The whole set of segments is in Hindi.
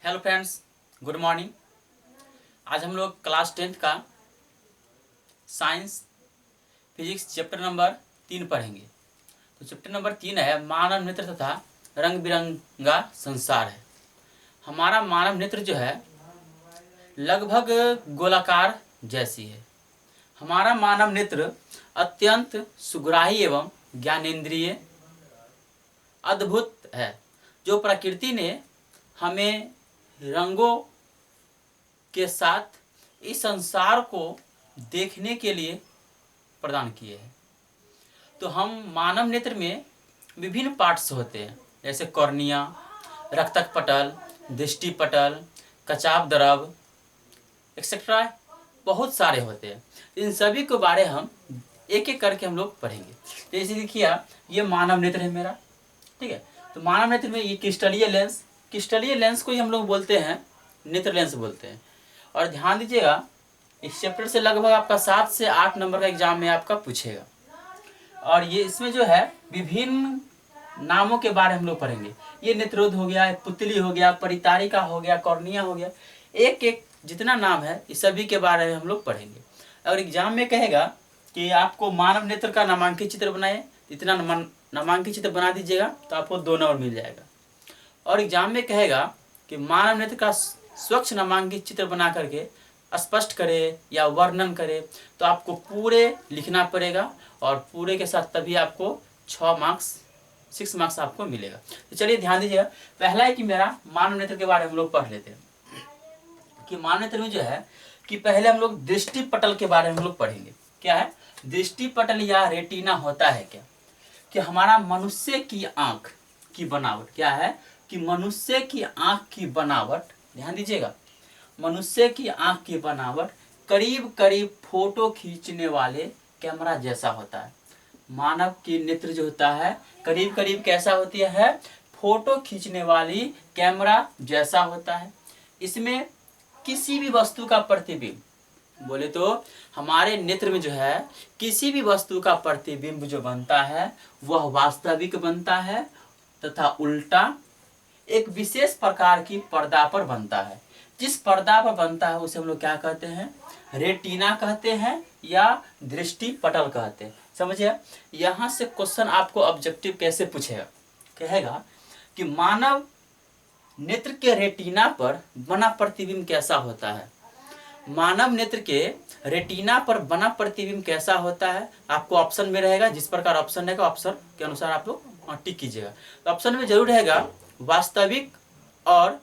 Hello friends, good morning. आज हम लोग क्लास 10th का साइंस फिजिक्स चैप्टर नंबर 3 पढ़ेंगे। तो चैप्टर नंबर 3 है मानव नेत्र तथा रंग बिरंगा संसार है। हमारा मानव नेत्र जो है लगभग गोलाकार जैसी है। हमारा मानव नेत्र अत्यंत सुग्राही एवं ज्ञानेंद्रिय अद्भुत है, जो प्रकृति ने हमें रंगों के साथ इस संसार को देखने के लिए प्रदान किए हैं। तो हम मानव नेत्र में विभिन्न पार्ट्स होते हैं, जैसे कॉर्निया, रक्तक पटल, दृष्टि पटल, कचाप द्रव एक्सेट्रा, बहुत सारे होते हैं। इन सभी के बारे हम एक एक करके हम लोग पढ़ेंगे। जैसे देखिए, ये मानव नेत्र है मेरा, ठीक है। तो मानव नेत्र में ये क्रिस्टलीय लेंस को ही हम लोग बोलते हैं, नेत्र लेंस बोलते हैं। और ध्यान दीजिएगा, इस चैप्टर से लगभग आपका 7 से 8 नंबर का एग्जाम में आपका पूछेगा। और ये इसमें जो है विभिन्न नामों के बारे में हम लोग पढ़ेंगे। ये नेत्रोध हो गया, पुतली हो गया, परितारिका हो गया, कॉर्निया हो गया, एक एक जितना नाम है इस सभी के बारे में हम लोग पढ़ेंगे। और एग्जाम में कहेगा कि आपको मानव नेत्र का नामांकित चित्र बनाए, इतना नामांकित चित्र बना दीजिएगा तो आपको 2 नंबर मिल जाएगा। और एग्जाम में कहेगा कि मानव नेत्र का स्वच्छ नामांकित चित्र बना करके स्पष्ट करे या वर्णन करे, तो आपको पूरे लिखना पड़ेगा और पूरे के साथ तभी आपको 6 मार्क्स आपको मिलेगा। तो चलिए ध्यान दीजिएगा। पहला है कि मेरा मानव नेत्र के बारे में हम लोग पढ़ लेते हैं कि मानव नेत्र में जो है कि पहले हम लोग दृष्टि पटल के बारे में हम लोग पढ़ेंगे। क्या है दृष्टि पटल या रेटिना होता है क्या? कि हमारा मनुष्य की आंख की बनावट क्या है कि मनुष्य की आंख की बनावट, ध्यान दीजिएगा, मनुष्य की आंख की बनावट करीब करीब फोटो खींचने वाले कैमरा जैसा होता है। मानव की नेत्र जो होता है करीब करीब कैसा होती है? फोटो खींचने वाली कैमरा जैसा होता है। इसमें किसी भी वस्तु का प्रतिबिंब, बोले तो हमारे नेत्र में जो है किसी भी वस्तु का प्रतिबिंब जो बनता है वह वास्तविक बनता है तथा उल्टा एक विशेष प्रकार की पर्दा पर बनता है। जिस पर्दा पर बनता है उसे हम लोग क्या कहते हैं? रेटिना कहते हैं या दृष्टि पटल कहते हैं। समझिए, यहाँ से क्वेश्चन आपको ऑब्जेक्टिव कैसे पूछेगा, कहेगा कि मानव नेत्र के रेटिना पर बना प्रतिबिंब कैसा होता है। मानव नेत्र के रेटिना पर बना प्रतिबिंब कैसा होता है, आपको ऑप्शन में रहेगा। जिस प्रकार ऑप्शन रहेगा ऑप्शन के अनुसार आप लोग टिक कीजिएगा। तो ऑप्शन में जरूर रहेगा वास्तविक और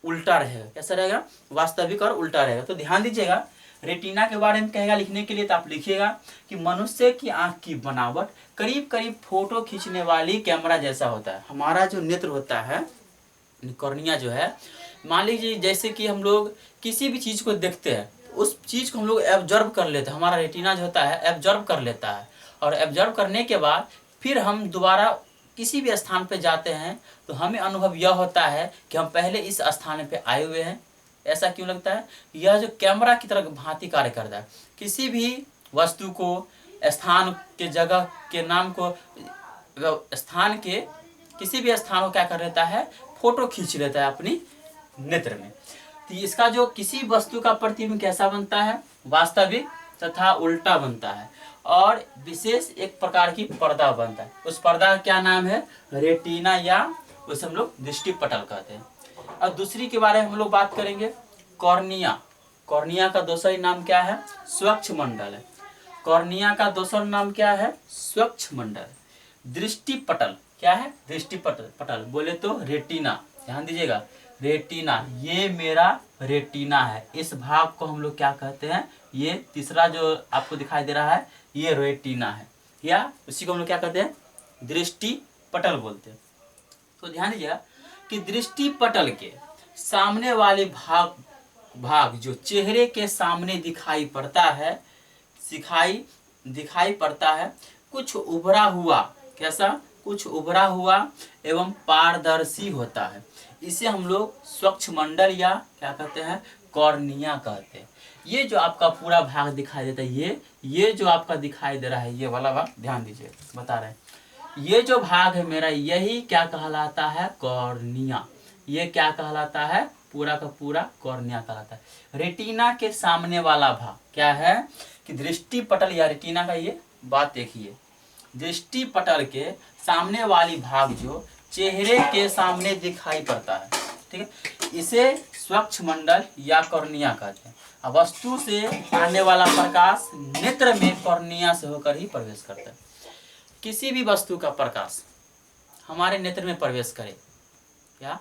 उल्टा रहेगा। कैसा रहेगा? वास्तविक और उल्टा रहेगा। तो ध्यान दीजिएगा, रेटिना के बारे में कहेगा लिखने के लिए, तो आप लिखिएगा कि मनुष्य की आंख की बनावट करीब करीब फोटो खींचने वाली कैमरा जैसा होता है। हमारा जो नेत्र होता है, कॉर्निया जो है, मान लीजिए जैसे कि हम लोग किसी भी चीज को देखते हैं, उस चीज को हम लोग एब्जॉर्ब कर लेते हैं। हमारा रेटिना जो होता है एब्जॉर्ब कर लेता है, और एब्जॉर्ब करने के बाद फिर हम दोबारा किसी भी स्थान पे जाते हैं तो हमें अनुभव यह होता है कि हम पहले इस स्थान पे आए हुए हैं। ऐसा क्यों लगता है? यह जो कैमरा की तरह भांति कार्य करता है। किसी भी वस्तु को, स्थान के, जगह के नाम को, स्थान के किसी भी स्थान को क्या कर लेता है? फोटो खींच लेता है अपनी नेत्र में। तो इसका जो किसी वस्तु का प्रतिबिंब कैसा बनता है? वास्तविक तथा उल्टा बनता है, और विशेष एक प्रकार की पर्दा बनता है। उस पर्दा का क्या नाम है? रेटिना, या उसे हम लोग दृष्टि पटल कहते हैं। और दूसरी के बारे में हम लोग बात करेंगे, कॉर्निया। कॉर्निया का दूसरा नाम क्या है? स्वच्छ मंडल है। कॉर्निया का दूसरा नाम क्या है? स्वच्छ मंडल। दृष्टि पटल क्या है? दृष्टि पटल बोले तो रेटिना। ध्यान दीजिएगा, रेटिना, ये मेरा रेटिना है। इस भाग को हम लोग क्या कहते हैं? ये तीसरा जो आपको दिखाई दे रहा है ये रेटिना है, या उसी को हम लोग क्या कहते हैं? दृष्टि पटल बोलते हैं। तो ध्यान दीजिएगा कि दृष्टि पटल के सामने वाले भाग जो चेहरे के सामने दिखाई पड़ता है, कुछ उभरा हुआ, कैसा? कुछ उभरा हुआ एवं पारदर्शी होता है। इसे हम लोग स्वच्छ मंडल या क्या कहते हैं? कॉर्निया कहते हैं। ये जो आपका पूरा भाग दिखाई देता है, ये जो आपका दिखाई दे रहा है, ये वाला भाग, ध्यान दीजिए, बता रहे हैं, ये जो भाग है मेरा, यही क्या कहलाता है? कॉर्निया। ये क्या कहलाता है? पूरा का पूरा कॉर्निया कहलाता है। रेटिना के सामने वाला भाग क्या है कि दृष्टि पटल या रेटिना का ये बात देखिए, दृष्टि पटल के सामने वाली भाग जो चेहरे के सामने दिखाई पड़ता है, ठीक है, इसे स्वच्छ मंडल या कॉर्निया कहते हैं। वस्तु से आने वाला प्रकाश नेत्र में कॉर्निया से होकर ही प्रवेश करता है। किसी भी वस्तु का प्रकाश हमारे नेत्र में प्रवेश करे, क्या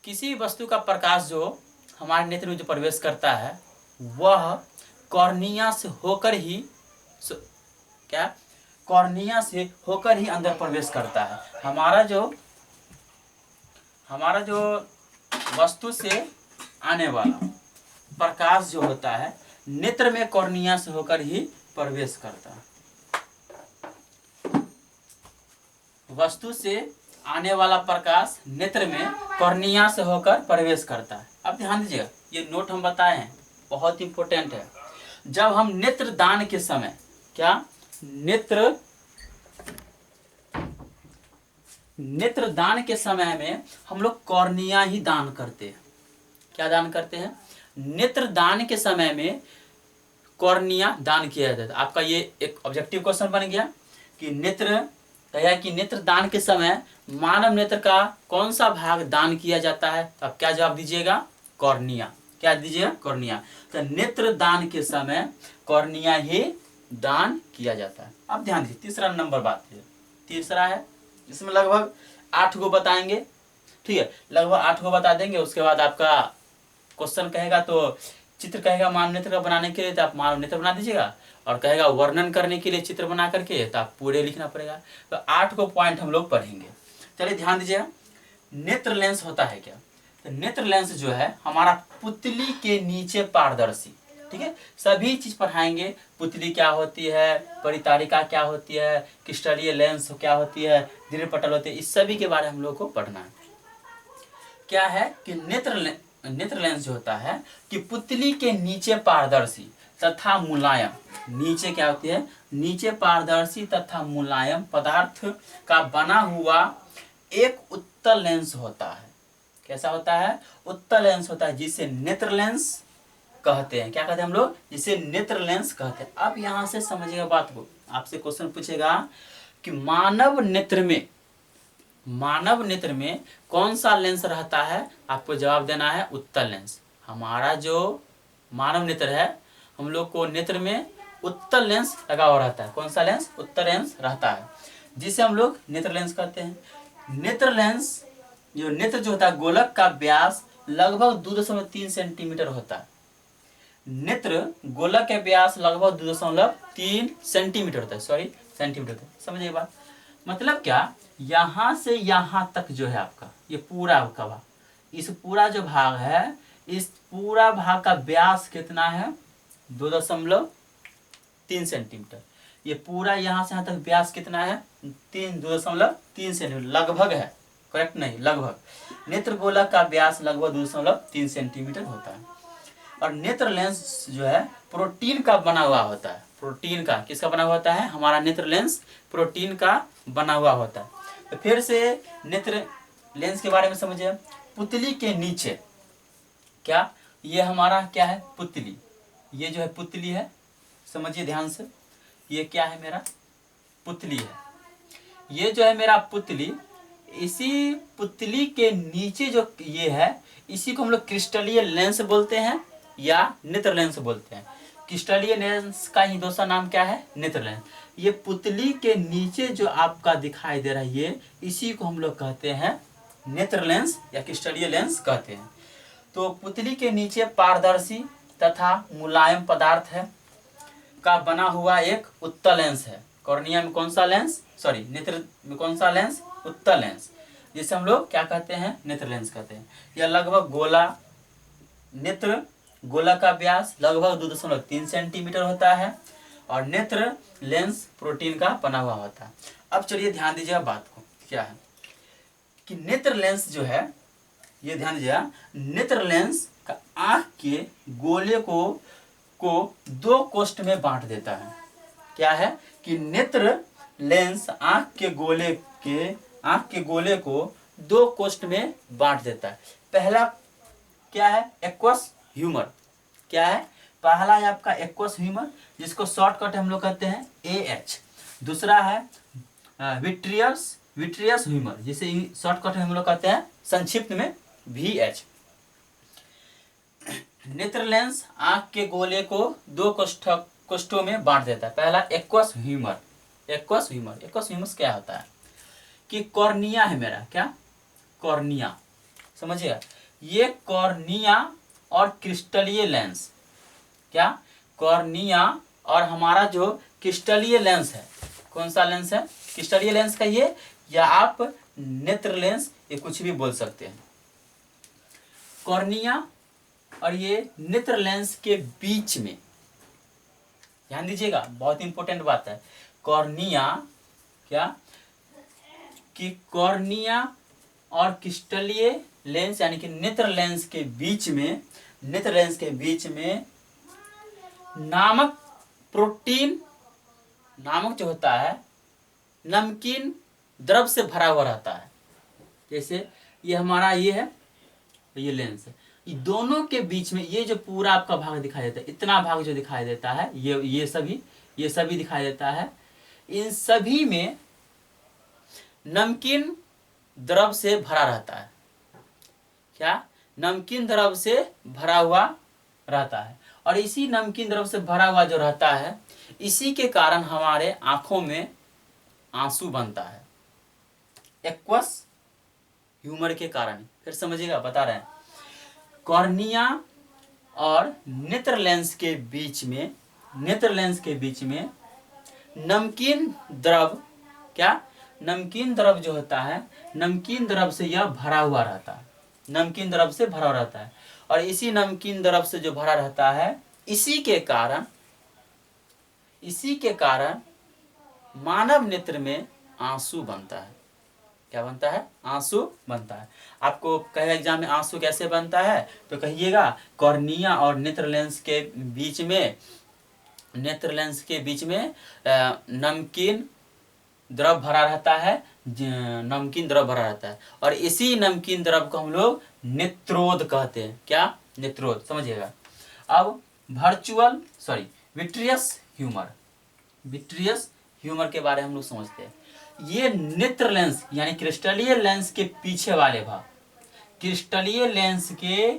किसी वस्तु का प्रकाश जो हमारे नेत्र में जो प्रवेश करता है वह कॉर्निया से होकर ही क्या कॉर्निया से होकर ही अंदर प्रवेश करता है। हमारा जो वस्तु से आने वाला प्रकाश जो होता है नेत्र में कॉर्निया से होकर ही प्रवेश करता है। वस्तु से आने वाला प्रकाश नेत्र में कॉर्निया से होकर प्रवेश करता है। अब ध्यान दीजिएगा, ये नोट हम बताए हैं, बहुत इंपॉर्टेंट है। जब हम नेत्र दान के समय नेत्र दान के समय में हम लोग कॉर्निया ही दान करते हैं। क्या दान करते हैं? नेत्र दान के समय में कॉर्निया दान किया जाता है। आपका ये एक ऑब्जेक्टिव क्वेश्चन बन गया कि नेत्र दान के समय मानव नेत्र का कौन सा भाग दान किया जाता है? तो आप क्या जवाब दीजिएगा? कॉर्निया। क्या दीजिएगा? कॉर्निया। तो नेत्र दान के समय कॉर्निया ही दान किया जाता है। अब ध्यान दीजिए, तीसरा नंबर बात है, तीसरा है, इसमें लगभग 8 गो बताएंगे, ठीक है, लगभग 8 गो बता देंगे। उसके बाद आपका क्वेश्चन कहेगा तो चित्र कहेगा मानव नेत्र का बनाने के लिए, तो आप मानव नेत्र बना दीजिएगा, और कहेगा वर्णन करने के लिए चित्र बना करके, तो आप पूरे लिखना पड़ेगा। तो 8 को पॉइंट हम लोग पढ़ेंगे। चलिए ध्यान दीजिएगा, नेत्र लेंस होता है क्या? तो नेत्र लेंस जो है हमारा पुतली के नीचे पारदर्शी, ठीक है, सभी चीज पढ़ाएंगे। पुतली क्या होती है, परितारिका क्या होती है, क्रिस्टलीय लेंस क्या होती है, दृढ़ पटल होते हैं, इस सभी के बारे में हम लोग को पढ़ना है। क्या है कि नेत्र लेंस जो होता है कि पुतली के नीचे पारदर्शी तथा मुलायम, नीचे क्या होती है, नीचे पारदर्शी तथा मुलायम पदार्थ का बना हुआ एक उत्तल लेंस होता है। कैसा होता है? उत्तल लेंस होता है, जिसे नेत्र लेंस कहते हैं। क्या कहते हैं हम लोग? जिसे नेत्र लेंस कहते हैं। अब यहां से समझिएगा बात को, आपसे क्वेश्चन पूछेगा कि मानव नेत्र में कौन सा लेंस रहता है? आपको जवाब देना है उत्तल लेंस। हमारा जो मानव नेत्र है, हम लोग को नेत्र में उत्तल लेंस लगा हुआ रहता है। कौन सा लेंस? उत्तल लेंस रहता है, जिसे हम लोग नेत्र लेंस कहते हैं। नेत्र लेंस नेत्र जो होता है, गोलक का व्यास लगभग 2.3 सेंटीमीटर होता है। नेत्र गोलक का व्यास लगभग 2.3 सेंटीमीटर होता है, सॉरी सेंटीमीटर होता है। समझिए बात, मतलब क्या, यहां से यहां तक जो है आपका ये पूरा आपका भाग, इस पूरा जो भाग है, इस पूरा भाग का व्यास कितना है? 2.3 सेंटीमीटर। ये पूरा यहां से यहां तक व्यास कितना है? 2.3 सेंटीमीटर लगभग है, करेक्ट नहीं, लगभग। नेत्र गोलक का व्यास लगभग 2.3 सेंटीमीटर होता है। और नेत्र लेंस जो है प्रोटीन का बना हुआ होता है। प्रोटीन का, किसका बना हुआ होता है? हमारा नेत्र लेंस प्रोटीन का बना हुआ होता है। तो फिर से नेत्र लेंस के बारे में समझिए। पुतली के नीचे क्या, ये हमारा क्या है? पुतली। ये जो है पुतली है, समझिए ध्यान से, ये क्या है? मेरा पुतली है। ये जो है मेरा पुतली, इसी पुतली के नीचे जो ये है, इसी को हम लोग क्रिस्टलीय लेंस बोलते हैं या नेत्र लेंस बोलते हैं। क्रिस्टलीय लेंस का ही दूसरा नाम क्या है? नेत्र लेंस। ये पुतली के नीचे जो आपका दिखाई दे रहा है, ये इसी को हम लोग कहते हैं नेत्र लेंस या क्रिस्टलीय लेंस कहते हैं। तो पुतली के नीचे पारदर्शी तथा मुलायम पदार्थ है का बना हुआ एक उत्तल लेंस है। कॉर्निया में कौन सा लेंस, सॉरी नेत्र में कौन सा लेंस? उत्तल लेंस, जिसे हम लोग क्या कहते हैं? नेत्र लेंस कहते हैं। यह लगभग नेत्र गोला का व्यास लगभग 2.3 सेंटीमीटर होता है, और नेत्र लेंस प्रोटीन का बना हुआ होता है। अब चलिए ध्यान दीजिएगा बात को, क्या है कि नेत्र लेंस जो है, ये ध्यान दीजिएगा, नेत्र लेंस का आंख के गोले को 2 कोष्ठ में बांट देता है। क्या है कि नेत्र लेंस आंख के गोले को 2 कोष्ठ में बांट देता है। पहला क्या है, एक्वस ह्यूमर। क्या है, पहला है आपका एक्वस ह्यूमर, जिसको शॉर्टकट हम लोग कहते हैं AH। दूसरा है विट्रियस ह्यूमर, जिसे शॉर्टकट हम लोग कहते हैं संक्षिप्त में VH। नेत्र लेंस आंख के गोले को दो कोष्ठों में बांट देता है। पहला एक्वस ह्यूमर। एक्वस ह्यूमर क्या होता है कि कॉर्निया है मेरा, क्या, कॉर्निया, समझिएगा। ये कॉर्निया और क्रिस्टलीय लेंस, क्या, कॉर्निया और हमारा जो क्रिस्टलीय लेंस है, कौन सा लेंस है, क्रिस्टलीय लेंस का ये, या आप नेत्र लेंस, ये कुछ भी बोल सकते हैं। कॉर्निया और ये नेत्र लेंस के बीच में, ध्यान दीजिएगा, बहुत इंपॉर्टेंट बात है। कॉर्निया, क्या, कि कॉर्निया और क्रिस्टलीय लेंस यानी कि नेत्र लेंस के बीच में, नेत्र लेंस के बीच में नामक प्रोटीन नामक जो होता है, नमकीन द्रव से भरा हुआ रहता है। जैसे ये हमारा ये है, ये लेंस है, ये दोनों के बीच में ये जो पूरा आपका भाग दिखाई देता है, इतना भाग जो दिखाई देता है, ये सभी दिखाई देता है, इन सभी में नमकीन द्रव से भरा रहता है। क्या, नमकीन द्रव से भरा हुआ रहता है। और इसी नमकीन द्रव से भरा हुआ जो रहता है, इसी के कारण हमारे आंखों में आंसू बनता है, एक्वस ह्यूमर के कारण। फिर समझिएगा, बता रहे हैं, कॉर्निया और नेत्र लेंस के बीच में, नेत्र लेंस के बीच में नमकीन द्रव, क्या, नमकीन द्रव जो होता है, नमकीन द्रव से यह भरा हुआ रहता है, नमकीन द्रव से भरा रहता है। और इसी नमकीन द्रव से जो भरा रहता है, इसी के कारण मानव नेत्र में आंसू बनता है। क्या बनता है, आंसू बनता है। आपको कहे एग्जाम में आंसू कैसे बनता है, तो कहिएगा कॉर्निया और नेत्र लेंस के बीच में, नेत्र लेंस के बीच में नमकीन द्रव भरा रहता है, नमकीन द्रव भरा रहता है। और इसी नमकीन द्रव को हम लोग नेत्रोद कहते हैं। क्या, नेत्रोद, समझिएगा। अब विट्रियस ह्यूमर के बारे में हम लोग समझते हैं। ये नेत्र लेंस यानी क्रिस्टलीय लेंस के पीछे वाले भाग, क्रिस्टलीय लेंस के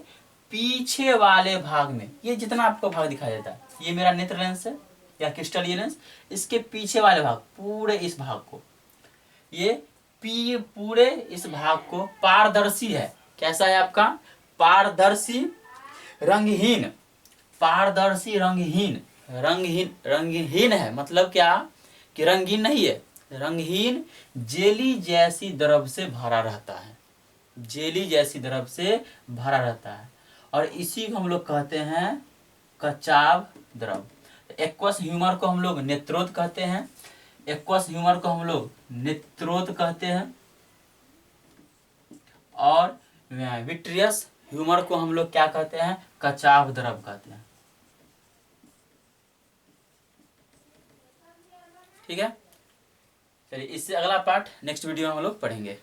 पीछे वाले भाग में, ये जितना आपको भाग दिखाई देता है, ये मेरा नेत्र लेंस है या क्रिस्टलीय लेंस, इसके पीछे वाले भाग, पूरे इस भाग को, ये पूरे इस भाग को पारदर्शी है। कैसा है आपका, पारदर्शी रंगहीन, पारदर्शी रंगहीन है। मतलब क्या कि रंगीन नहीं है, रंगहीन जेली जैसी द्रव से भरा रहता है, जेली जैसी द्रव से भरा रहता है। और इसी को हम लोग कहते हैं कचाव द्रव। एक्वस ह्यूमर को हम लोग नेत्रोद कहते हैं, एक्वस ह्यूमर को हम लोग नेत्रोद कहते हैं, और विट्रियस ह्यूमर को हम लोग क्या कहते हैं, कचाव द्रव कहते हैं। ठीक है, चलिए इससे अगला पार्ट नेक्स्ट वीडियो में हम लोग पढ़ेंगे।